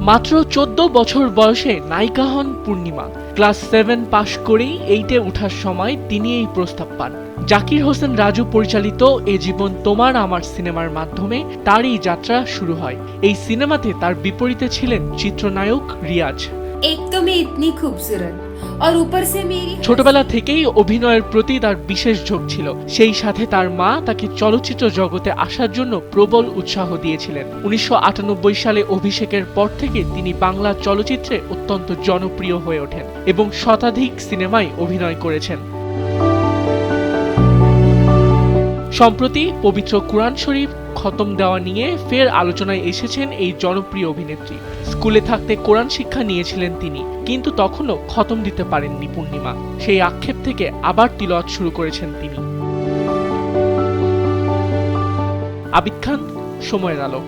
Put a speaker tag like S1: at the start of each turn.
S1: মাত্র 14 বছর বয়সে নায়িকা হন পূর্ণিমা। ক্লাস 7 পাশ করেই 8-এ ওঠার সময় তিনি এই প্রস্তাব পান। জাকির হোসেন রাজু পরিচালিত এ জীবন তোমার আমার সিনেমার মাধ্যমে তার এই যাত্রা শুরু হয়। এই সিনেমাতে তার বিপরীতে ছিলেন চিত্রনায়ক রিয়াজ।
S2: एक तो मैं इतनी खूबसूरत और ऊपर से मेरी
S1: ছোটবেলা থেকেই অভিনয়ের প্রতি তার বিশেষ ঝোঁক ছিল। সেই সাথে তার মা তাকে চলচ্চিত্র জগতে আসার জন্য প্রবল উৎসাহ দিয়েছিলেন। 1998 সালে অভিষেকের পর থেকে তিনি বাংলা চলচ্চিত্রে অত্যন্ত জনপ্রিয় হয়ে ওঠেন এবং শতাধিক সিনেমায় অভিনয় করেছেন। সম্প্রতি পবিত্র কুরআন শরীফ খতম দেওয়া নিয়ে ফের আলোচনায় এসেছেন এই জনপ্রিয় অভিনেত্রী। স্কুলে থাকতে কোরআন শিক্ষা নিয়েছিলেন তিনি, কিন্তু তখনও খতম দিতে পারেননি পূর্ণিমা। সেই আক্ষেপ থেকে আবার তিলাওয়াত শুরু করেছেন তিনি। আবিদ খান, সময়ের আলো।